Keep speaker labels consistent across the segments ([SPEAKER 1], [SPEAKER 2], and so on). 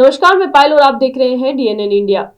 [SPEAKER 1] नमस्कार, मैं पायल और आप देख रहे हैं DNN इंडिया।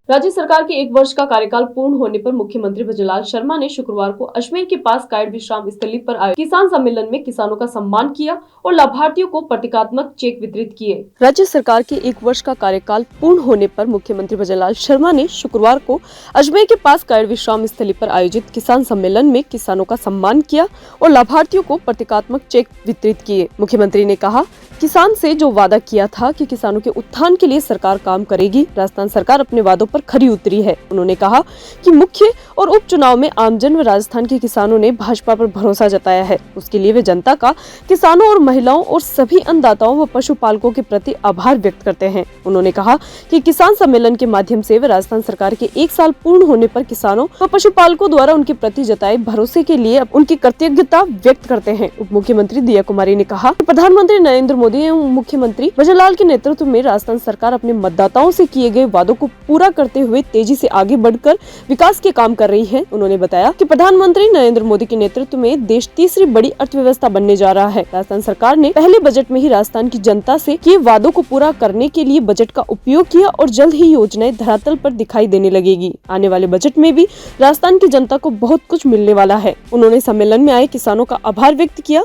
[SPEAKER 1] राज्य सरकार के 1 वर्ष का कार्यकाल पूर्ण होने पर मुख्यमंत्री भजनलाल शर्मा ने शुक्रवार को अजमेर के पास कायड़ विश्राम स्थली पर आयोजित किसान सम्मेलन में किसानों का सम्मान किया और लाभार्थियों को प्रतीकात्मक चेक वितरित किए। राज्य सरकार के 1 वर्ष का कार्यकाल पूर्ण होने पर मुख्यमंत्री भजनलाल शर्मा ने शुक्रवार को अजमेर के पास कायड़ विश्राम स्थली पर आयोजित किसान सम्मेलन में किसानों का सम्मान किया और लाभार्थियों को प्रतीकात्मक चेक वितरित किए। मुख्यमंत्री ने कहा, किसान से जो वादा किया था कि किसानों के उत्थान के लिए सरकार काम करेगी, राजस्थान सरकार अपने वादों पर खरी उतरी है। उन्होंने कहा कि मुख्य और उपचुनाव में आमजन व राजस्थान के किसानों ने भाजपा पर भरोसा जताया है। उसके लिए वे जनता का, किसानों और महिलाओं और सभी अन्नदाताओं व पशुपालकों के प्रति आभार व्यक्त करते हैं। उन्होंने कहा कि किसान सम्मेलन के माध्यम से वे राजस्थान सरकार के 1 साल पूर्ण होने पर किसानों व पशुपालकों द्वारा उनके प्रति जताए भरोसे के लिए उनकी कृतज्ञता व्यक्त करते हैं। उप मुख्यमंत्री दिया कुमारी ने कहा, प्रधानमंत्री नरेंद्र मोदी एवं मुख्यमंत्री भजनलाल के नेतृत्व में राजस्थान सरकार अपने मतदाताओं से किए गए वादों को पूरा करते हुए तेजी से आगे बढ़कर विकास के काम कर रही है। उन्होंने बताया कि प्रधानमंत्री नरेंद्र मोदी के नेतृत्व में देश तीसरी बड़ी अर्थव्यवस्था बनने जा रहा है। राजस्थान सरकार ने पहले बजट में ही राजस्थान की जनता से किए वादों को पूरा करने के लिए बजट का उपयोग किया और जल्द ही योजनाएं धरातल पर दिखाई देने लगेगी। आने वाले बजट में भी राजस्थान की जनता को बहुत कुछ मिलने वाला है। उन्होंने सम्मेलन में आए किसानों का आभार व्यक्त किया।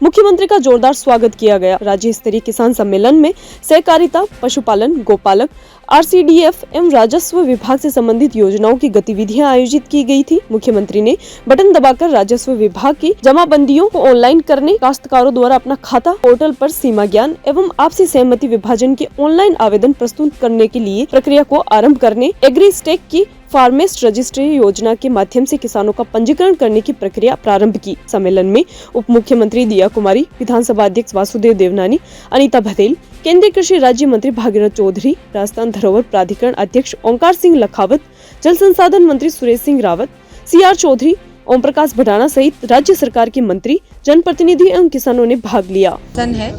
[SPEAKER 1] मुख्यमंत्री का जोरदार स्वागत किया गया। राज्य स्तरीय किसान सम्मेलन में सहकारिता, पशुपालन, गोपालक, RCDF एवं राजस्व विभाग से संबंधित योजनाओं की गतिविधियां आयोजित की गई थी। मुख्यमंत्री ने बटन दबाकर राजस्व विभाग की जमाबंदियों को ऑनलाइन करने, काश्तकारों द्वारा अपना खाता पोर्टल पर सीमा ज्ञान एवं आपसी सहमति विभाजन के ऑनलाइन आवेदन प्रस्तुत करने के लिए प्रक्रिया को आरम्भ करने, एग्री स्टेक की फार्मेस्ट रजिस्ट्री योजना के माध्यम से किसानों का पंजीकरण करने की प्रक्रिया प्रारंभ की। सम्मेलन में उप मुख्यमंत्री दिया कुमारी, विधानसभा अध्यक्ष वासुदेव देवनानी, अनीता भदेल, केंद्रीय कृषि राज्य मंत्री भागीरथ चौधरी, राजस्थान धरोहर प्राधिकरण अध्यक्ष ओंकार सिंह लखावत, जल संसाधन मंत्री सुरेश सिंह रावत, CR चौधरी, ओम प्रकाश भडाना सहित राज्य सरकार के मंत्री, जनप्रतिनिधि एवं किसानों ने भाग लिया।
[SPEAKER 2] है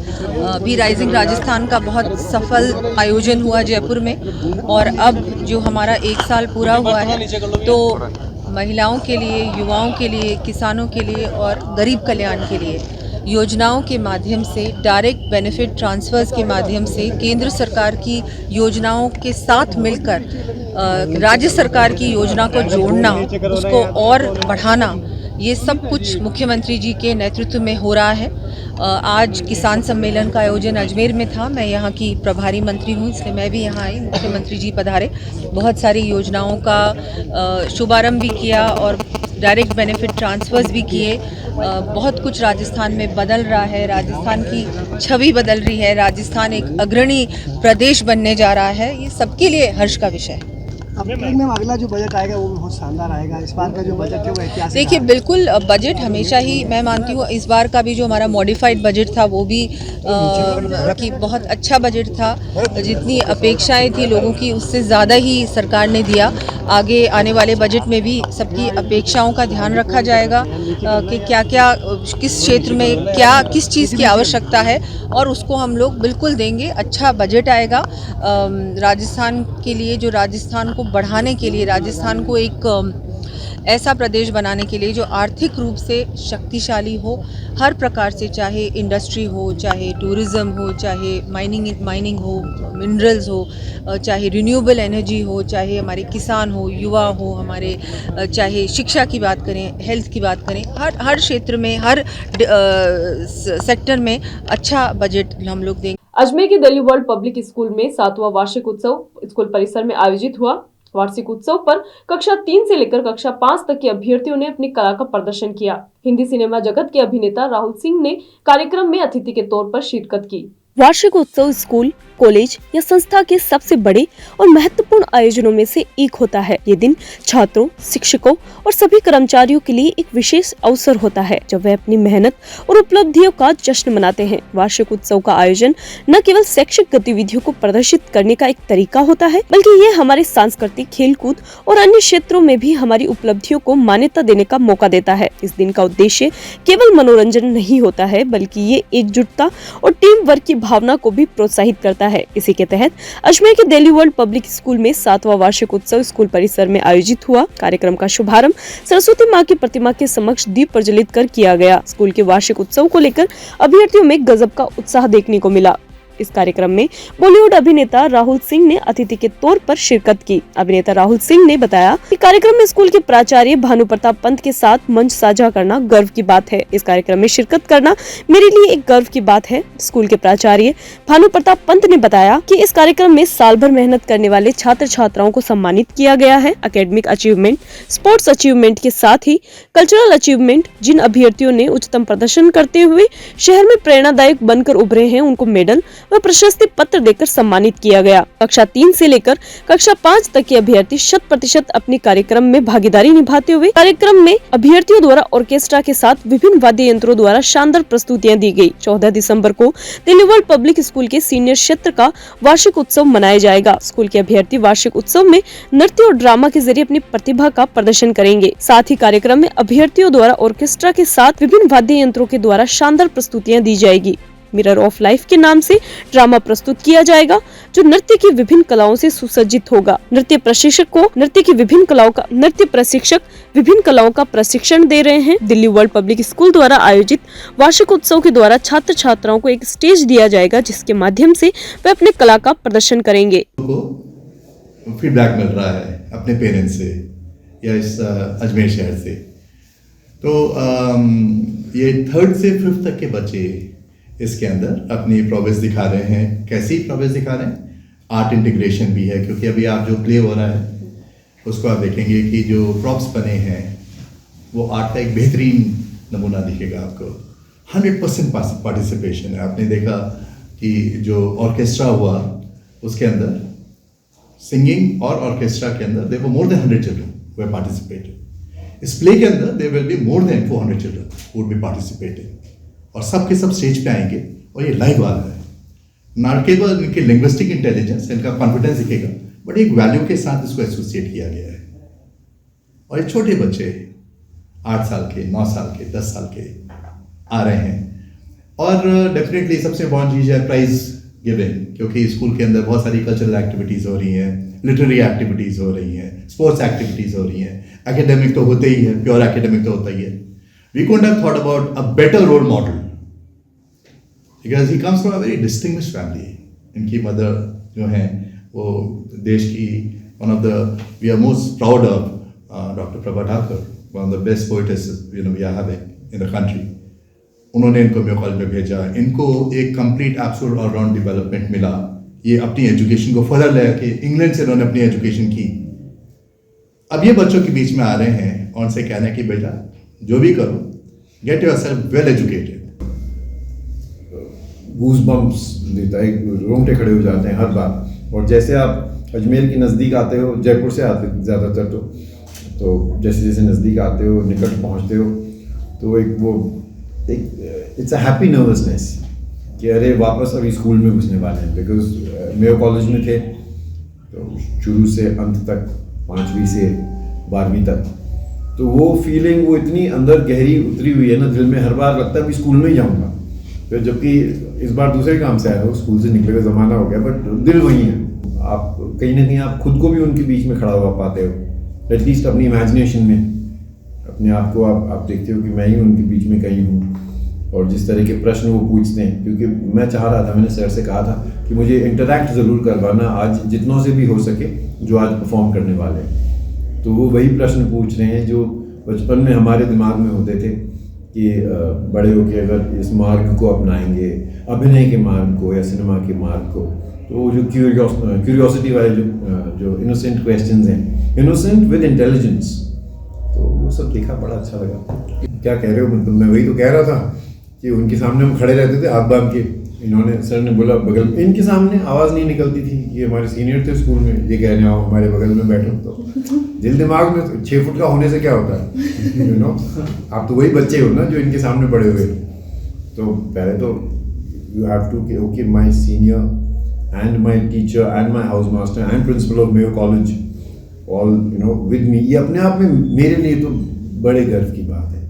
[SPEAKER 2] अभी राइजिंग राजस्थान का बहुत सफल आयोजन हुआ जयपुर में और अब जो हमारा 1 साल पूरा हुआ है तो महिलाओं के लिए, युवाओं के लिए, किसानों के लिए और गरीब कल्याण के लिए योजनाओं के माध्यम से, डायरेक्ट बेनिफिट ट्रांसफर्स के माध्यम से केंद्र सरकार की योजनाओं के साथ मिलकर राज्य सरकार की योजना को जोड़ना, उसको और बढ़ाना, ये सब कुछ मुख्यमंत्री जी के नेतृत्व में हो रहा है। आज किसान सम्मेलन का आयोजन अजमेर में था। मैं यहाँ की प्रभारी मंत्री हूँ, इसलिए मैं भी यहाँ आई। मुख्यमंत्री जी पधारे, बहुत सारी योजनाओं का शुभारंभ भी किया और डायरेक्ट बेनिफिट ट्रांसफर्स भी किए। बहुत कुछ राजस्थान में बदल रहा है, राजस्थान की छवि बदल रही है, राजस्थान एक अग्रणी प्रदेश बनने जा रहा है। ये सबके लिए हर्ष का विषय है।
[SPEAKER 3] अगला जो बजट आएगा वो बहुत शानदार आएगा। इस बार का जो बजट है वो ऐतिहासिक।
[SPEAKER 2] देखिए, बिल्कुल बजट हमेशा ही, मैं मानती हूँ इस बार का भी जो हमारा मॉडिफाइड बजट था वो भी कि बहुत अच्छा बजट था। जितनी अपेक्षाएं थी लोगों की उससे ज़्यादा ही सरकार ने दिया। आगे आने वाले बजट में भी सबकी अपेक्षाओं का ध्यान रखा जाएगा कि क्या क्या, किस क्षेत्र में क्या, किस चीज़ की आवश्यकता है और उसको हम लोग बिल्कुल देंगे। अच्छा बजट आएगा राजस्थान के लिए, जो राजस्थान को बढ़ाने के लिए, राजस्थान को एक ऐसा प्रदेश बनाने के लिए जो आर्थिक रूप से शक्तिशाली हो, हर प्रकार से, चाहे इंडस्ट्री हो, चाहे टूरिज़्म हो, चाहे माइनिंग हो, मिनरल्स हो, चाहे रिन्यूएबल एनर्जी हो, चाहे हमारे किसान हो, युवा हो, हमारे चाहे शिक्षा की बात करें, हेल्थ की बात करें, हर क्षेत्र में, हर सेक्टर में अच्छा बजट हम लोग देंगे।
[SPEAKER 1] अजमेर के दिल्ली वर्ल्ड पब्लिक स्कूल में 7वां वार्षिक उत्सव स्कूल परिसर में आयोजित हुआ। वार्षिक उत्सव पर कक्षा 3 से लेकर कक्षा 5 तक के अभ्यर्थियों ने अपनी कला का प्रदर्शन किया। हिंदी सिनेमा जगत के अभिनेता राहुल सिंह ने कार्यक्रम में अतिथि के तौर पर शिरकत की। वार्षिक उत्सव स्कूल, कॉलेज या संस्था के सबसे बड़े और महत्वपूर्ण आयोजनों में से एक होता है। ये दिन छात्रों, शिक्षकों और सभी कर्मचारियों के लिए एक विशेष अवसर होता है जब वे अपनी मेहनत और उपलब्धियों का जश्न मनाते हैं। वार्षिक उत्सव का आयोजन न केवल शैक्षिक गतिविधियों को प्रदर्शित करने का एक तरीका होता है, बल्कि ये हमारे सांस्कृतिक, खेलकूद और अन्य क्षेत्रों में भी हमारी उपलब्धियों को मान्यता देने का मौका देता है। इस दिन का उद्देश्य केवल मनोरंजन नहीं होता है, बल्कि ये एकजुटता और टीम वर्क की भावना को भी प्रोत्साहित करता है। इसी के तहत अजमेर के दिल्ली वर्ल्ड पब्लिक स्कूल में 7वां वार्षिक उत्सव स्कूल परिसर में आयोजित हुआ। कार्यक्रम का शुभारंभ सरस्वती मां की प्रतिमा के समक्ष दीप प्रज्वलित कर किया गया। स्कूल के वार्षिक उत्सव को लेकर अभ्यर्थियों में गजब का उत्साह देखने को मिला। इस कार्यक्रम में बॉलीवुड अभिनेता राहुल सिंह ने अतिथि के तौर पर शिरकत की। अभिनेता राहुल सिंह ने बताया कि कार्यक्रम में स्कूल के प्राचार्य भानु प्रताप पंत के साथ मंच साझा करना गर्व की बात है। इस कार्यक्रम में शिरकत करना मेरे लिए एक गर्व की बात है। स्कूल के प्राचार्य भानु प्रताप पंत ने बताया कि इस कार्यक्रम में साल भर मेहनत करने वाले छात्र छात्राओं को सम्मानित किया गया है। एकेडमिक अचीवमेंट, स्पोर्ट्स अचीवमेंट के साथ ही कल्चरल अचीवमेंट, जिन अभ्यर्थियों ने उच्चतम प्रदर्शन करते हुए शहर में प्रेरणादायक बनकर उभरे हैं, उनको मेडल व प्रशस्ति पत्र देकर सम्मानित किया गया। कक्षा 3 से लेकर कक्षा 5 तक के अभ्यर्थी 100% अपने कार्यक्रम में भागीदारी निभाते हुए कार्यक्रम में अभ्यर्थियों द्वारा ऑर्केस्ट्रा के साथ विभिन्न वाद्य यंत्रों द्वारा शानदार प्रस्तुतियां दी गई। 14 दिसंबर को दिल्ली वर्ल्ड पब्लिक स्कूल के सीनियर क्षेत्र का वार्षिक उत्सव मनाया जाएगा। स्कूल के अभ्यर्थी वार्षिक उत्सव में नृत्य और ड्रामा के जरिए अपनी प्रतिभा का प्रदर्शन करेंगे। साथ ही कार्यक्रम में अभ्यर्थियों द्वारा ऑर्केस्ट्रा के साथ विभिन्न वाद्य यंत्रों के द्वारा शानदार प्रस्तुतियां दी जाएगी। मिरर ऑफ लाइफ के नाम से ड्रामा प्रस्तुत किया जाएगा, जो नृत्य की विभिन्न कलाओं से सुसज्जित होगा। नृत्य प्रशिक्षक विभिन्न कलाओं का प्रशिक्षण दे रहे हैं। दिल्ली वर्ल्ड पब्लिक स्कूल द्वारा आयोजित वार्षिक उत्सव के द्वारा छात्र छात्राओं को एक स्टेज दिया जाएगा, जिसके माध्यम से वे अपने कला का प्रदर्शन करेंगे।
[SPEAKER 4] फीडबैक मिल रहा है अपने पेरेंट्स से या इस अजमेर शहर से, तो ये 3rd से 5th तक के बच्चे इसके अंदर अपनी प्रोग्रेस दिखा रहे हैं। कैसी प्रोग्रेस दिखा रहे हैं? आर्ट इंटीग्रेशन भी है, क्योंकि अभी आप जो प्ले हो रहा है उसको आप देखेंगे कि जो प्रॉप्स बने हैं वो आर्ट का एक बेहतरीन नमूना दिखेगा आपको। 100% पार्टिसिपेशन है। आपने देखा कि जो ऑर्केस्ट्रा हुआ उसके अंदर सिंगिंग और ऑर्केस्ट्रा के अंदर there were more than 100 children who have participated. इस प्ले के अंदर there will be more than 400 children who will be participating, और सब के सब स्टेज पे आएंगे और ये लाइव आ रहा है। ना केवल इनकी लिंग्विस्टिक इंटेलिजेंस, इनका कॉन्फिडेंस दिखेगा, बट एक वैल्यू के साथ इसको एसोसिएट किया गया है। और ये छोटे बच्चे 8 साल के, 9 साल के, 10 साल के आ रहे हैं। और डेफिनेटली सबसे इम्पॉर्टेंट चीज़ है प्राइज गिविंग, क्योंकि स्कूल के अंदर बहुत सारी कल्चरल एक्टिविटीज़ हो रही हैं, लिटरेरी एक्टिविटीज़ हो रही हैं, स्पोर्ट्स एक्टिविटीज़ हो रही हैं। एकेडमिक तो होते ही है, प्योर एकेडमिक तो होता ही है। We couldn't have thought about a better role model because he comes from a very distinguished family. इनकी मदर जो हैं वो देश की we are most proud of Dr. Prabha Thakur, one of the best poetesses we are having in the country. उन्होंने इनको मेरे college में भेजा, इनको एक कंप्लीट एब्सोल्यूट ऑलराउंड डेवलपमेंट मिला। ये अपनी एजुकेशन को फर्दर लेके इंग्लैंड से इन्होंने अपनी एजुकेशन की। अब ये बच्चों के बीच में आ रहे हैं और उनसे कहना है कि बेटा जो भी करो, गेट योरसेल्फ वेल एजुकेटेड।
[SPEAKER 5] गूज बम्प्स देता है, रोंगटे खड़े हो जाते हैं हर बार। और जैसे आप अजमेर के नज़दीक आते हो, जयपुर से आते ज़्यादातर, तो जैसे जैसे नज़दीक आते हो, निकट पहुंचते हो, तो एक इट्स अ हैप्पी नर्वसनेस कि अरे वापस अभी स्कूल में घुसने वाले हैं। बिकॉज मेरे कॉलेज में थे तो शुरू से अंत तक, 5वीं से 12वीं तक, तो वो फीलिंग वो इतनी अंदर गहरी उतरी हुई है ना दिल में। हर बार लगता है कि स्कूल में ही जाऊँगा, फिर जबकि इस बार दूसरे काम से आया हूँ, स्कूल से निकले का ज़माना हो गया, बट दिल वही है। आप कहीं ना कहीं आप खुद को भी उनके बीच में खड़ा हुआ पाते हो, एटलीस्ट अपनी इमेजिनेशन में अपने आप को आप देखते हो कि मैं ही उनके बीच में कहीं हूँ। और जिस तरह के प्रश्न वो पूछते हैं, क्योंकि मैं चाह रहा था, मैंने सर से कहा था कि मुझे इंटरैक्ट ज़रूर करवाना आज जितनों से भी हो सके जो आज परफॉर्म करने वाले हैं। तो वो वही प्रश्न पूछ रहे हैं जो बचपन में हमारे दिमाग में होते थे कि बड़े होके अगर इस मार्ग को अपनाएंगे, अभिनय के मार्ग को या सिनेमा के मार्ग को, तो जो क्यूरियोसिटी वाले जो इनोसेंट क्वेश्चंस हैं, इनोसेंट विद इंटेलिजेंस, तो वो सब देखा, बड़ा अच्छा लगा। क्या कह रहे हो? मतलब मैं वही तो कह रहा था कि उनके सामने हम खड़े रहते थे हाथ बांध के। इन्होंने, सर ने बोला बगल में, इनके सामने आवाज़ नहीं निकलती थी। ये हमारे सीनियर थे स्कूल में, ये कह रहे आओ हमारे बगल में बैठो। तो दिल दिमाग में 6 फुट का होने से क्या होता है, आप तो वही बच्चे हो ना जो इनके सामने बड़े हुए। तो पहले तो you have to okay my senior and my teacher and my house master and principal of Mayo College all with me. ये अपने आप में मेरे लिए तो बड़े गर्व की बात है,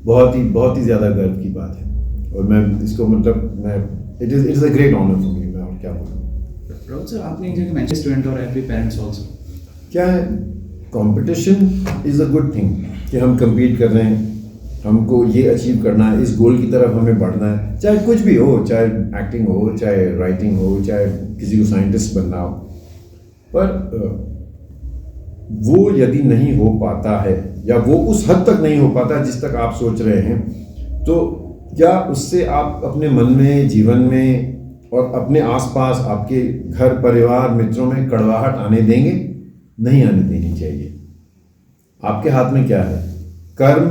[SPEAKER 5] बहुत ही ज़्यादा गर्व की बात है। और मैं इसको it is a great honour for me. मैं और क्या बोलूँ।
[SPEAKER 6] राहुल सर, आपने एक जगह मेंशन स्टूडेंट और एवरी पेरेंट्स आल्सो,
[SPEAKER 5] क्या है, competition is a good thing कि हम compete कर रहे हैं, हमको ये अचीव करना है, इस गोल की तरफ हमें बढ़ना है, चाहे कुछ भी हो, चाहे एक्टिंग हो, चाहे राइटिंग हो, चाहे किसी को साइंटिस्ट बनना हो, पर वो यदि नहीं हो पाता है या वो उस हद तक नहीं हो पाता जिस तक आप सोच रहे हैं, तो क्या उससे आप अपने मन में, जीवन में और अपने आसपास आपके घर परिवार मित्रों में कड़वाहट आने देंगे? नहीं आने देनी चाहिए। आपके हाथ में क्या है? कर्म,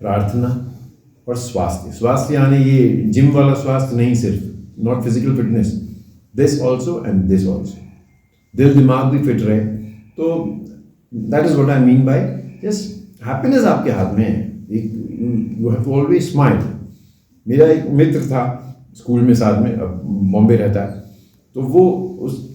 [SPEAKER 5] प्रार्थना और स्वास्थ्य। स्वास्थ्य यानी ये जिम वाला स्वास्थ्य नहीं, सिर्फ not physical fitness, this also and this also. दिल दिमाग भी फिट रहे, तो that is what I mean by just happiness आपके हाथ में है। You have to always smile. मेरा एक मित्र था स्कूल में साथ में, अब बॉम्बे रहता है, तो वो उस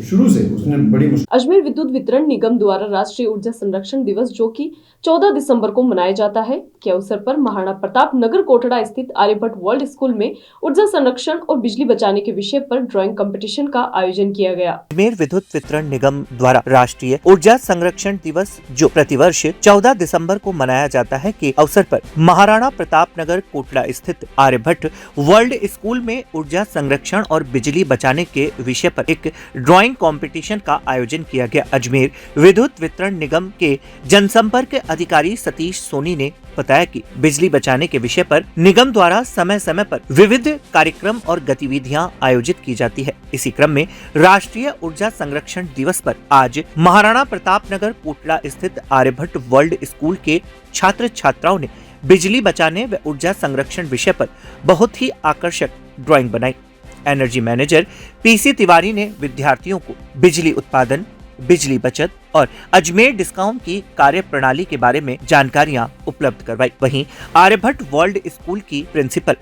[SPEAKER 5] शुरू से उसने बड़ी
[SPEAKER 1] अजमेर विद्युत वितरण निगम द्वारा राष्ट्रीय ऊर्जा संरक्षण दिवस जो कि 14 दिसंबर को मनाया जाता है के अवसर पर महाराणा प्रताप नगर कोटड़ा स्थित आर्यभट्ट वर्ल्ड स्कूल में ऊर्जा संरक्षण और बिजली बचाने के विषय पर ड्राइंग कंपटीशन का आयोजन किया गया।
[SPEAKER 7] अजमेर विद्युत वितरण निगम द्वारा राष्ट्रीय ऊर्जा संरक्षण दिवस जो प्रतिवर्ष 14 दिसंबर को मनाया जाता है के अवसर पर महाराणा प्रताप नगर कोटड़ा स्थित आर्यभट्ट वर्ल्ड स्कूल में ऊर्जा संरक्षण और बिजली बचाने के विषय पर एक ड्राइंग कंपटीशन का आयोजन किया गया। अजमेर विद्युत वितरण निगम के जनसंपर्क अधिकारी सतीश सोनी ने बताया कि बिजली बचाने के विषय पर निगम द्वारा समय समय पर विविध कार्यक्रम और गतिविधियां आयोजित की जाती है। इसी क्रम में राष्ट्रीय ऊर्जा संरक्षण दिवस पर आज महाराणा प्रताप नगर कोटड़ा स्थित आर्यभट्ट वर्ल्ड स्कूल के छात्र छात्राओं ने बिजली बचाने व ऊर्जा संरक्षण विषय पर बहुत ही आकर्षक ड्राइंग बनाई। एनर्जी मैनेजर पीसी तिवारी ने विद्यार्थियों को बिजली उत्पादन, बिजली बचत और अजमेर डिस्कॉम की कार्य प्रणाली के बारे में जानकारियां उपलब्ध करवाई। वहीं आर्यभट्ट वर्ल्ड स्कूल की प्रिंसिपल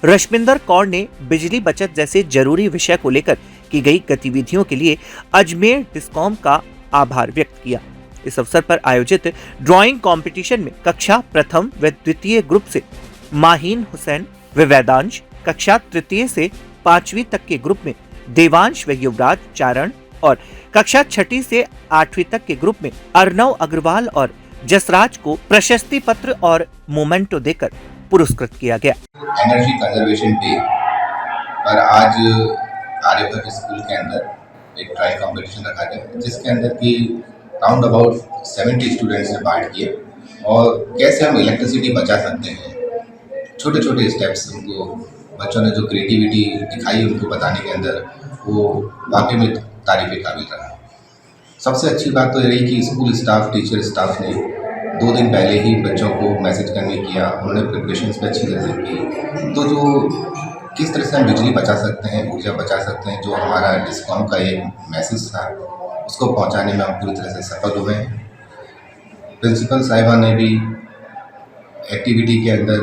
[SPEAKER 7] रश्मिंदर कौर ने बिजली बचत जैसे जरूरी विषय को लेकर की गई गतिविधियों के लिए अजमेर डिस्कॉम का आभार व्यक्त किया। इस अवसर पर आयोजित ड्राइंग कंपटीशन में कक्षा प्रथम व द्वितीय ग्रुप से माहीन हुसैन व वेदांश, कक्षा तृतीय से 5वीं तक के ग्रुप में देवांश व युवराज चारण और कक्षा 6ठी से 8वीं तक के ग्रुप में अर्नव अग्रवाल और जसराज को प्रशस्ति पत्र और मोमेंटो देकर पुरस्कृत किया गया।
[SPEAKER 8] एनर्जी कंजर्वेशन डे पर आज आर्यभट्ट स्कूल के अंदर एक ड्राइंग कंपटीशन रखा गया, जिसके अंदर की राउंड अबाउट 70 स्टूडेंट्स ने पार्ट किए और कैसे हम इलेक्ट्रिसिटी बचा सकते हैं, छोटे छोटे स्टेप्स उनको बच्चों ने जो क्रिएटिविटी दिखाई उनको बताने के अंदर, वो वाकई में तारीफ़ काबिल रहा। सबसे अच्छी बात तो ये रही कि स्कूल स्टाफ, टीचर स्टाफ ने 2 दिन पहले ही बच्चों को मैसेज करने किया, उन्होंने प्रिपरेशंस पे अच्छी तरह से की। तो जो किस तरह से हम बिजली बचा सकते हैं, ऊर्जा बचा सकते हैं, जो हमारा डिस्कॉम का एक मैसेज था, उसको पहुंचाने में हम पूरी तरह से सफल हुए हैं। प्रिंसिपल साहिबा ने भी एक्टिविटी के अंदर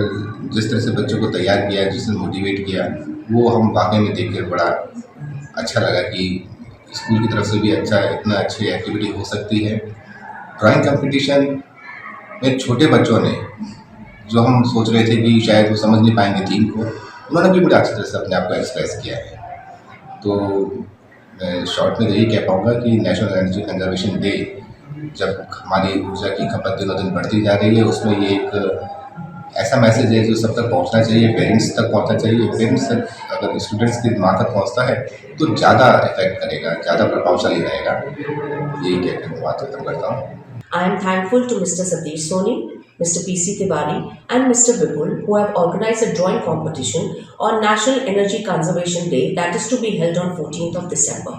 [SPEAKER 8] जिस तरह से बच्चों को तैयार किया, जिसने मोटिवेट किया, वो हम वाकई में देख कर बड़ा अच्छा लगा कि स्कूल की तरफ से भी इतना अच्छी एक्टिविटी हो सकती है। ड्राइंग कंपटीशन में छोटे बच्चों ने, जो हम सोच रहे थे कि शायद वो समझ नहीं पाएंगे थीम को, उन्होंने भी बड़ा अच्छी तरह से अपने आप को एक्सप्रेस किया है। तो मैं शॉर्ट में यही कह पाऊँगा कि नेशनल एनर्जी कंजर्वेशन डे, जब हमारी ऊर्जा की खपत दिनों दिन बढ़ती जा रही है, उसमें ये एक ऐसा मैसेज है जो सब तक पहुंचना चाहिए, पेरेंट्स तक पहुंचना चाहिए। पेरेंट्स तक अगर स्टूडेंट्स के दिमाग तक पहुंचता है तो ज़्यादा इफेक्ट करेगा, ज़्यादा प्रभावशाली रहेगा। यही कहकर मैं बात खत्म करता हूँ।
[SPEAKER 9] I am thankful to Mr. Satish Soni, Mr. P.C. Tiwari and Mr. Vipul who have organized a drawing competition on National Energy Conservation Day that is to be held on 14th of December.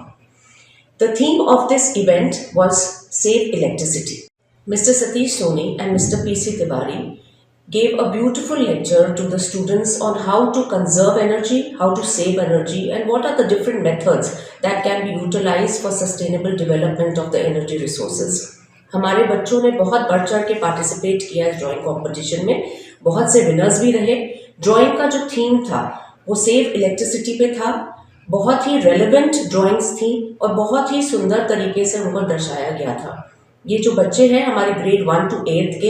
[SPEAKER 9] The theme of this event was Save Electricity. Mr. Satish Soni and Mr. P.C. Tiwari gave a beautiful lecture to the students on how to conserve energy, how to save energy and what are the different methods that can be utilized for sustainable development of the energy resources. हमारे बच्चों ने बहुत बढ़ चढ़ के participate किया इस drawing competition में, बहुत से विनर्स भी रहे। ड्राइंग का जो थीम था वो सेव इलेक्ट्रिसिटी पे था, बहुत ही रेलेवेंट ड्राइंग्स थी और बहुत ही सुंदर तरीके से उनको दर्शाया गया था। ये जो बच्चे हैं हमारे ग्रेड 1 to 8 के,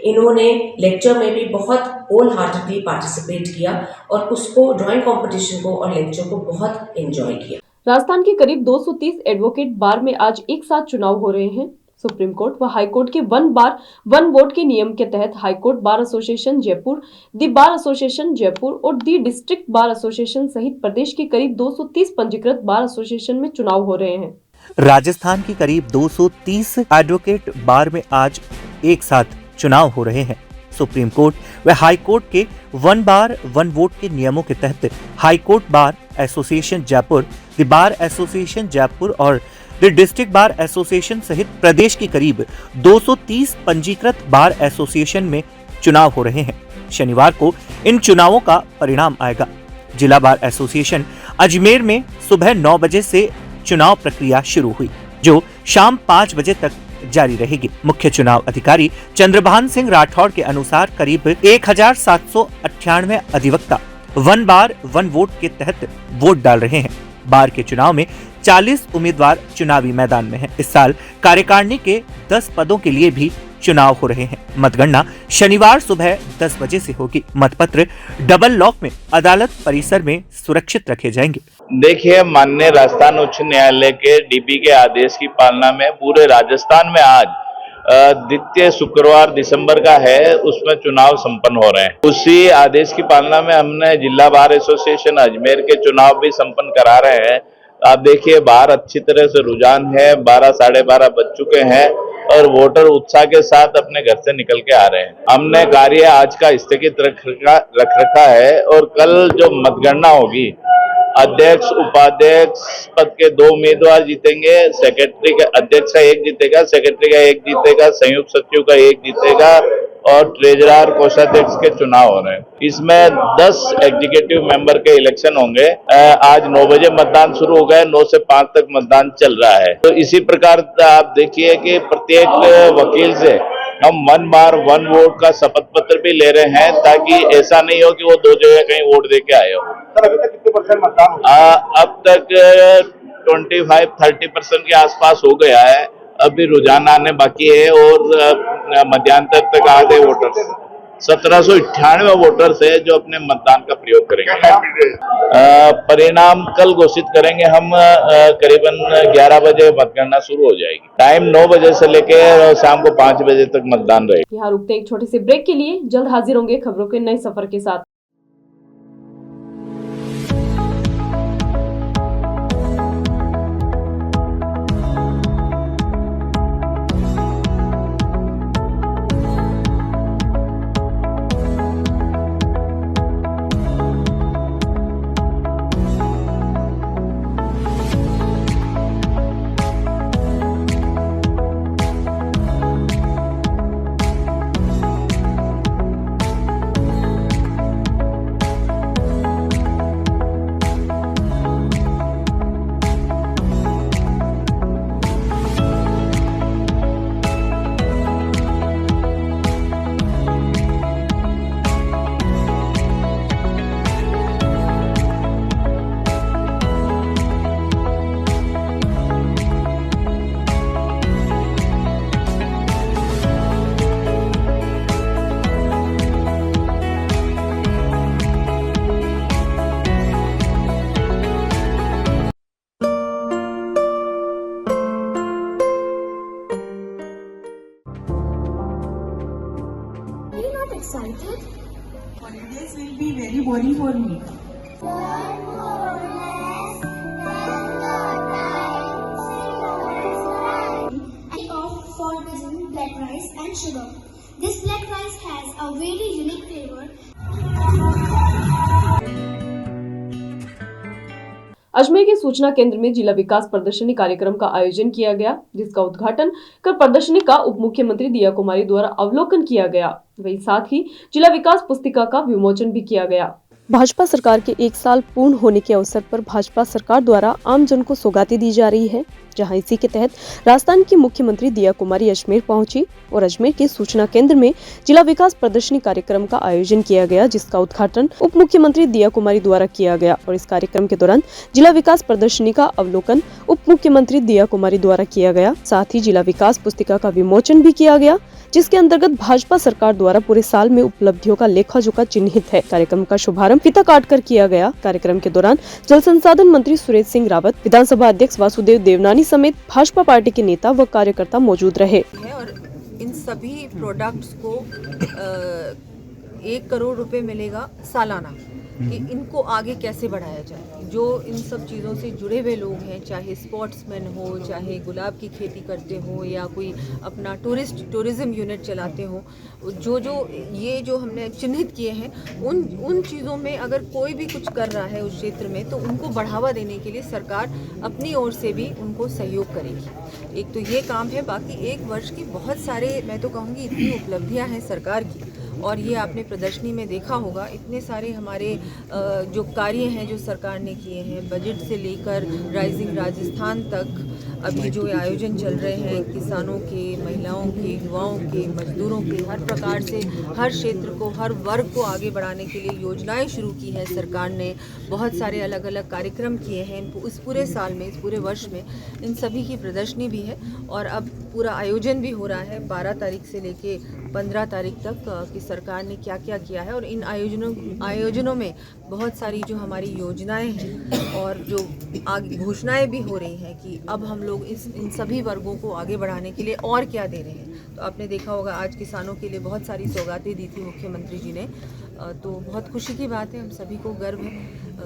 [SPEAKER 9] इन्होंने लेक्चर में भी बहुत होल हार्टेडली पार्टिसिपेट किया और उसको ड्राइंग कंपटीशन को और लेक्चर को बहुत एंजॉय किया।
[SPEAKER 1] राजस्थान के करीब 230 एडवोकेट बार में आज एक साथ चुनाव हो रहे हैं। सुप्रीम कोर्ट व हाई कोर्ट के वन बार वन वोट के नियम के तहत high court bar association Jaipur, the bar association Jaipur और दी डिस्ट्रिक्ट बार एसोसिएशन सहित प्रदेश के करीब 230 पंजीकृत बार एसोसिएशन में चुनाव हो रहे हैं।
[SPEAKER 7] राजस्थान की करीब 230 एडवोकेट बार में आज एक साथ चुनाव हो रहे हैं। सुप्रीम कोर्ट व हाई कोर्ट के वन बार वन वोट के नियमों के तहत high court bar association Jaipur, the bar association Jaipur और द डिस्ट्रिक्ट बार एसोसिएशन सहित प्रदेश की करीब 230 पंजीकृत बार एसोसिएशन में चुनाव हो रहे हैं। शनिवार को इन चुनावों का परिणाम आएगा। जिला बार एसोसिएशन अजमेर में सुबह 9 बजे से चुनाव प्रक्रिया शुरू हुई, जो शाम 5 बजे तक जारी रहेगी। मुख्य चुनाव अधिकारी चंद्रभान सिंह राठौड़ के अनुसार करीब 1798 अधिवक्ता वन बार वन वोट के तहत वोट डाल रहे हैं। बार के चुनाव में 40 उम्मीदवार चुनावी मैदान में हैं। इस साल कार्यकारिणी के 10 पदों के लिए भी चुनाव हो रहे हैं। मतगणना शनिवार सुबह 10 बजे से होगी। मतपत्र डबल लॉक में अदालत परिसर में सुरक्षित रखे जाएंगे।
[SPEAKER 10] देखिए, माननीय राजस्थान उच्च न्यायालय के डीपी के आदेश की पालना में पूरे राजस्थान में आज द्वितीय शुक्रवार दिसंबर का है, उसमें चुनाव संपन्न हो रहे हैं। उसी आदेश की पालना में हमने जिला बार एसोसिएशन अजमेर के चुनाव भी संपन्न करा रहे हैं। आप देखिए, बाहर अच्छी तरह से रुझान है, 12 साढ़े 12 बज चुके हैं और वोटर उत्साह के साथ अपने घर से निकल के आ रहे हैं। हमने कार्य आज का स्थगित रख रखा है और कल जो मतगणना होगी, अध्यक्ष उपाध्यक्ष पद के 2 उम्मीदवार जीतेंगे, सेक्रेटरी का अध्यक्ष का 1 जीतेगा, सेक्रेटरी का 1 जीतेगा, संयुक्त सचिव का 1 जीतेगा और ट्रेजरर कोषाध्यक्ष के चुनाव हो रहे हैं। इसमें 10 एग्जीक्यूटिव मेंबर के इलेक्शन होंगे। आज 9 बजे मतदान शुरू हो गए, 9 से 5 तक मतदान चल रहा है। तो इसी प्रकार आप देखिए कि प्रत्येक वकील से हम वन बार वन वोट का शपथ पत्र भी ले रहे हैं, ताकि ऐसा नहीं हो कि वो 2 जगह कहीं वोट दे के आए हो।
[SPEAKER 3] सर, अभी तक कितने परसेंट मतदान हो?
[SPEAKER 10] अब तक 25-30% के आसपास हो गया है। अभी रुझान आने बाकी है और मध्यांतर तक आ गए वोटर्स। 1798 वोटर्स है जो अपने मतदान का प्रयोग करेंगे। परिणाम कल घोषित करेंगे हम। करीबन 11 बजे मतगणना शुरू हो जाएगी। टाइम 9 बजे से लेकर शाम को 5 बजे तक मतदान रहेगा।
[SPEAKER 1] यहाँ रुकते हैं एक छोटे से ब्रेक के लिए। जल्द हाजिर होंगे खबरों के नए सफर के साथ।
[SPEAKER 11] Excited? Holidays will be very boring for me. For using black rice and sugar. This black rice has a very unique flavor.
[SPEAKER 1] Ajmer के सूचना केंद्र में जिला विकास प्रदर्शनी कार्यक्रम का आयोजन किया गया, जिसका उद्घाटन कर प्रदर्शनी का उप मुख्यमंत्री दिया कुमारी द्वारा अवलोकन किया गया। वहीं साथ ही जिला विकास पुस्तिका का विमोचन भी किया गया। भाजपा सरकार के 1 साल पूर्ण होने के अवसर पर भाजपा सरकार द्वारा आम जन को सौगातें दी जा रही है, जहां इसी के तहत राजस्थान की मुख्यमंत्री दिया कुमारी अजमेर पहुंची और अजमेर के सूचना केंद्र में जिला विकास प्रदर्शनी कार्यक्रम का आयोजन किया गया, जिसका उद्घाटन उप मुख्यमंत्री दिया कुमारी द्वारा किया गया। और इस कार्यक्रम के दौरान जिला विकास प्रदर्शनी का अवलोकन उप मुख्यमंत्री दिया कुमारी द्वारा किया गया। साथ ही जिला विकास पुस्तिका का विमोचन भी किया गया, जिसके अंतर्गत भाजपा सरकार द्वारा पूरे साल में उपलब्धियों का लेखा जोखा चिन्हित है। कार्यक्रम का शुभारंभ फीता काटकर किया गया। कार्यक्रम के दौरान जल संसाधन मंत्री सुरेश सिंह रावत, विधानसभा अध्यक्ष वासुदेव देवनानी समेत भाजपा पार्टी के नेता व कार्यकर्ता मौजूद रहे।
[SPEAKER 2] और इन सभी प्रोडक्ट्स को 1 करोड़ रुपए मिलेगा सालाना कि इनको आगे कैसे बढ़ाया जाए। जो इन सब चीज़ों से जुड़े हुए लोग हैं, चाहे स्पोर्ट्समैन हो, चाहे गुलाब की खेती करते हो या कोई अपना टूरिज़्म यूनिट चलाते हो, जो हमने चिन्हित किए हैं उन चीज़ों में अगर कोई भी कुछ कर रहा है उस क्षेत्र में तो उनको बढ़ावा देने के लिए सरकार अपनी ओर से भी उनको सहयोग करेगी। एक तो ये काम है, बाकी 1 वर्ष की बहुत सारे, मैं तो कहूँगी इतनी उपलब्धियाँ हैं सरकार की, और ये आपने प्रदर्शनी में देखा होगा। इतने सारे हमारे जो कार्य हैं जो सरकार ने किए हैं, बजट से लेकर राइजिंग राजस्थान तक अभी जो आयोजन चल रहे हैं, किसानों के, महिलाओं के, युवाओं के, मजदूरों के, हर प्रकार से हर क्षेत्र को, हर वर्ग को आगे बढ़ाने के लिए योजनाएं शुरू की है सरकार ने। बहुत सारे अलग अलग कार्यक्रम किए हैं इस पूरे साल में, इस पूरे वर्ष में। इन सभी की प्रदर्शनी भी है और अब पूरा आयोजन भी हो रहा है 12 तारीख से लेके 15 तारीख तक कि सरकार ने क्या क्या किया है। और इन आयोजनों में बहुत सारी जो हमारी योजनाएं हैं और जो आगे घोषणाएं भी हो रही हैं कि अब हम लोग इन सभी वर्गों को आगे बढ़ाने के लिए और क्या दे रहे हैं। तो आपने देखा होगा आज किसानों के लिए बहुत सारी सौगातें दी थी मुख्यमंत्री जी ने, तो बहुत खुशी की बात है। हम सभी को गर्व है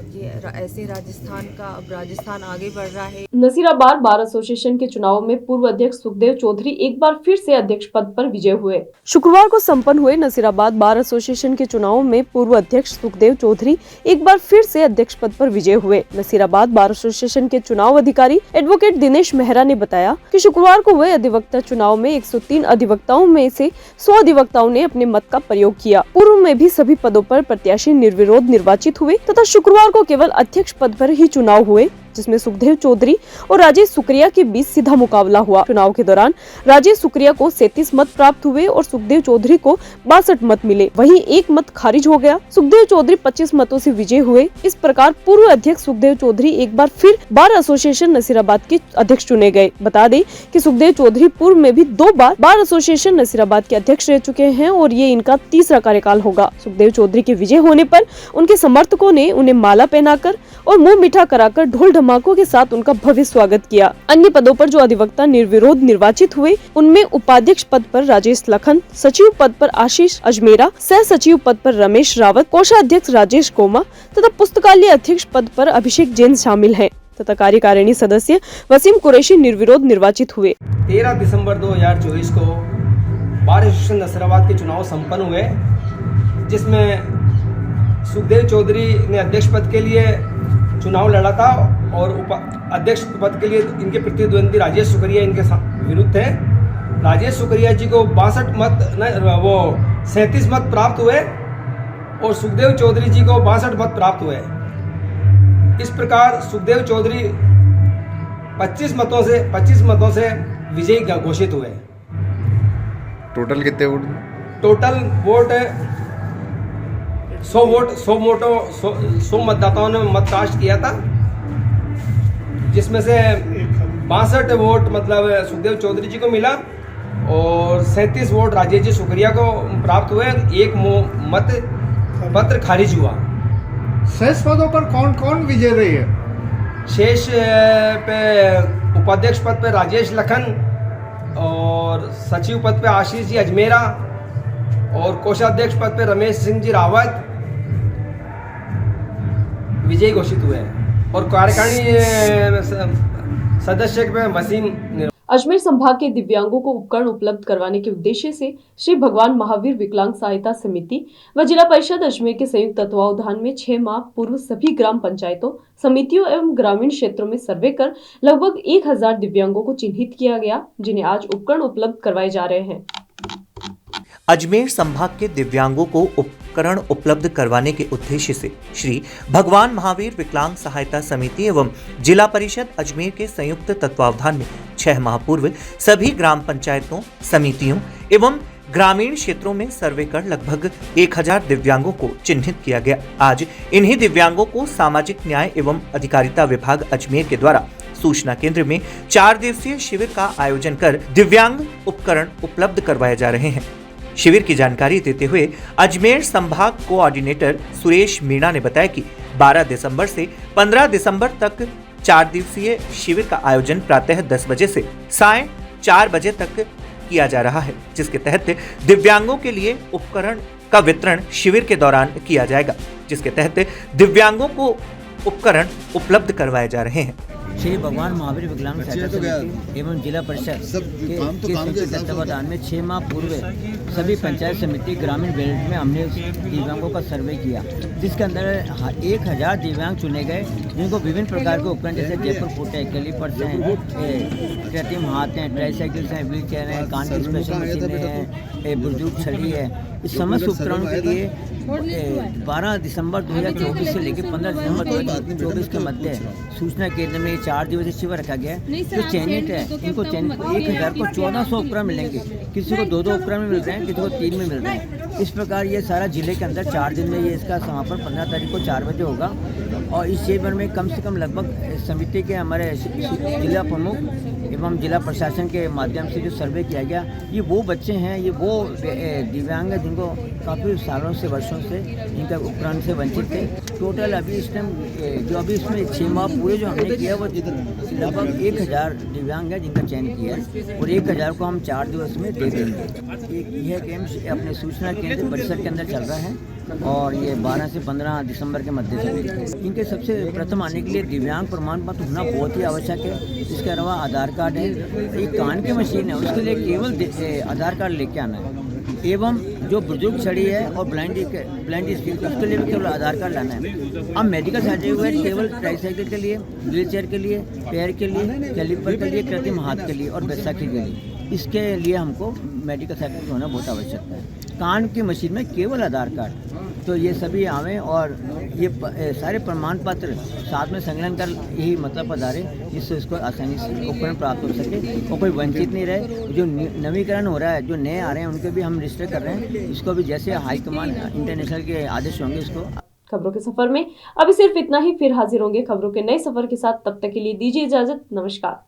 [SPEAKER 2] कि ऐसे राजस्थान का, अब राजस्थान आगे बढ़ रहा है।
[SPEAKER 1] नसीराबाद बार एसोसिएशन के चुनाव में पूर्व अध्यक्ष सुखदेव चौधरी एक बार फिर से अध्यक्ष पद पर विजय हुए। शुक्रवार को संपन्न हुए नसीराबाद बार एसोसिएशन के चुनाव में पूर्व अध्यक्ष सुखदेव चौधरी एक बार फिर से अध्यक्ष पद पर विजय हुए। नसीराबाद बार एसोसिएशन के चुनाव अधिकारी एडवोकेट दिनेश मेहरा ने बताया कि शुक्रवार को हुए अधिवक्ता चुनाव में 103 अधिवक्ताओं में से 100 अधिवक्ताओं ने अपने मत का प्रयोग किया। पूर्व में भी सभी पदों पर प्रत्याशी निर्विरोध निर्वाचित हुए तथा शुक्रवार को केवल अध्यक्ष पद पर ही चुनाव हुए, जिसमें सुखदेव चौधरी और राजेश सुक्रिया के बीच सीधा मुकाबला हुआ। चुनाव के दौरान राजेश सुक्रिया को 37 मत प्राप्त हुए और सुखदेव चौधरी को 62 मत मिले, वहीं 1 मत खारिज हो गया। सुखदेव चौधरी 25 मतों से विजय हुए। इस प्रकार पूर्व अध्यक्ष सुखदेव चौधरी एक बार फिर बार एसोसिएशन नसीराबाद के अध्यक्ष चुने गए। बता दें कि सुखदेव चौधरी पूर्व में भी 2 बार बार एसोसिएशन नसीराबाद के अध्यक्ष रह चुके हैं और ये इनका 3रा कार्यकाल होगा। सुखदेव चौधरी के विजय होने पर उनके समर्थकों ने उन्हें माला पहनाकर और मुंह मीठा कराकर ढोल धमाकों के साथ उनका भव्य स्वागत किया। अन्य पदों पर जो अधिवक्ता निर्विरोध निर्वाचित हुए उनमें उपाध्यक्ष पद पर राजेश लखन, सचिव पद पर आशीष अजमेरा, सह सचिव पद पर रमेश रावत, कोषाध्यक्ष राजेश कोमा तथा पुस्तकालय अध्यक्ष पद पर अभिषेक जैन शामिल हैं तथा कार्यकारिणी सदस्य वसीम कुरैशी निर्विरोध निर्वाचित हुए।
[SPEAKER 12] 13 दिसंबर 2024 को बार एसोसिएशन नसीराबाद के चुनाव संपन्न हुए, जिसमें सुखदेव चौधरी ने अध्यक्ष पद के लिए चुनाव लड़ा था और अध्यक्ष पद के लिए इनके प्रतिद्वंदी राजेश सुक्रिया इनके विरुद्ध थे। राजेश सुक्रिया जी को 37 मत प्राप्त हुए और सुखदेव चौधरी जी को 62 मत प्राप्त हुए। इस प्रकार सुखदेव चौधरी 25 मतों से विजयी घोषित हुए।
[SPEAKER 5] टोटल कितने वोट?
[SPEAKER 12] टोटल वोट 100 मतदाताओं ने मत कास्ट किया था, जिसमें से 62 वोट मतलब सुखदेव चौधरी जी को मिला और 37 वोट राजेश जी सुक्रिया को प्राप्त हुए। 1 मत पत्र खारिज हुआ।
[SPEAKER 3] शेष पदों पर कौन कौन विजय रही है?
[SPEAKER 12] शेष पे उपाध्यक्ष पद पे राजेश लखन और सचिव पद पे आशीष जी अजमेरा और कोषाध्यक्ष पद पे रमेश सिंह जी रावत विजयी घोषित हुए और कार्यकारिणी सदस्य पे वसीम।
[SPEAKER 1] अजमेर संभाग के दिव्यांगों को उपकरण उपलब्ध करवाने के उद्देश्य से श्री भगवान महावीर विकलांग सहायता समिति व जिला परिषद अजमेर के संयुक्त तत्वावधान में 6 माह पूर्व सभी ग्राम पंचायतों, समितियों एवं ग्रामीण क्षेत्रों में सर्वे कर लगभग 1000 दिव्यांगों को चिन्हित किया गया, जिन्हें आज उपकरण उपलब्ध करवाए जा रहे हैं।
[SPEAKER 7] अजमेर संभाग के दिव्यांगों को उपकरण उपलब्ध करवाने के उद्देश्य से श्री भगवान महावीर विकलांग सहायता समिति एवं जिला परिषद अजमेर के संयुक्त तत्वावधान में 6 माह पूर्व सभी ग्राम पंचायतों, समितियों एवं ग्रामीण क्षेत्रों में सर्वे कर लगभग 1000 दिव्यांगों को चिन्हित किया गया। आज इन्हीं दिव्यांगों को सामाजिक न्याय एवं अधिकारिता विभाग अजमेर के द्वारा सूचना केंद्र में 4 दिवसीय शिविर का आयोजन कर दिव्यांग उपकरण उपलब्ध करवाए जा रहे हैं। शिविर की जानकारी देते हुए अजमेर संभाग कोऑर्डिनेटर सुरेश मीणा ने बताया कि 12 दिसंबर से 15 दिसंबर तक 4 दिवसीय शिविर का आयोजन प्रातः 10 बजे से सायं 4 बजे तक किया जा रहा है, जिसके तहत दिव्यांगों के लिए उपकरण का वितरण शिविर के दौरान किया जाएगा, जिसके तहत दिव्यांगों को उपकरण उपलब्ध करवाए जा रहे हैं।
[SPEAKER 13] श्री भगवान महावीर विकलांग सहायता समिति एवं जिला परिषद के तत्वावधान में 6 माह पूर्व सभी पंचायत समिति ग्रामीण बेल्ट में हमने दिव्यांगों का सर्वे किया, जिसके अंदर 1000 दिव्यांग चुने गए, जिनको विभिन्न प्रकार के उपकरण जैसे जयपुर फुट है, कैलिपर्स हैं, कृत्रिम हाथ हैं, ट्राईसाइकिल्स हैं, व्हील चेयर हैं, कान की स्पेशल मशीनें हैं, बुजुर्ग छड़ी है। इस समस्त उपकरणों के लिए 12 दिसंबर 2024 से लेकर 15 दिसंबर 2024 के मध्य सूचना केंद्र में 4 दिवसीय शिविर रखा गया है। जो चयनित है इनको 1000 को 1400 उपकरण मिलेंगे, किसी को 2-2 उपकरण में मिल रहे हैं, किसी को 3 में मिल रहे हैं। इस प्रकार ये सारा जिले के अंदर 4 दिन में ये इसका समापन 15 तारीख को 4 बजे होगा। और इस शिविर में कम से कम लगभग समिति के हमारे जिला प्रमुख एवं जिला प्रशासन के माध्यम से जो सर्वे किया गया, ये वो बच्चे हैं, ये वो दिव्यांग हैं जिनको काफ़ी सालों से वर्षों से इनका उपकरण से वंचित थे। टोटल अभी इस टाइम जो अभी इसमें 6 माह पूरे जो हमने किया वो लगभग 1000 दिव्यांग है जिनका चयन किया है, और 1000 को हम 4 दिवस में दे देंगे। यह कैंप अपने सूचना केंद्र परिसर के अंदर चल रहा है और ये 12 से 15 दिसंबर के मध्य से। इनके सबसे प्रथम आने के लिए दिव्यांग प्रमाण पत्र होना बहुत ही आवश्यक है। इसके अलावा आधार कार्ड है, एक कान की मशीन है, उसके लिए केवल आधार कार्ड लेके आना है। एवं जो बुजुर्ग छड़ी है और ब्लाइंड स्किल, उसके लिए भी केवल आधार कार्ड लाना है। अब मेडिकल सर्टिफिकेट केवल ट्राईसाइकिल के लिए, व्हील चेयर के लिए, पैर के लिए, कैलिपर के लिए, कृत्रिम हाथ के लिए और बैसाखी के लिए, इसके लिए हमको मेडिकल सर्टिफिकेट होना बहुत आवश्यक है। कान की मशीन में केवल आधार कार्ड। तो ये सभी आवें और ये सारे प्रमाण पत्र साथ में संकलन कर यही मतलब पधारे, जिससे इसको आसानी से उपकरण प्राप्त हो सके और कोई वंचित नहीं रहे। जो नवीकरण हो रहा है, जो नए आ रहे हैं, उनके भी हम रजिस्टर कर रहे हैं। इसको भी जैसे हाईकमान इंटरनेशनल के आदेश होंगे इसको।
[SPEAKER 1] खबरों के सफर में अभी सिर्फ इतना ही, फिर हाजिर होंगे खबरों के नए सफर के साथ। तब तक के लिए दीजिए इजाजत, नमस्कार।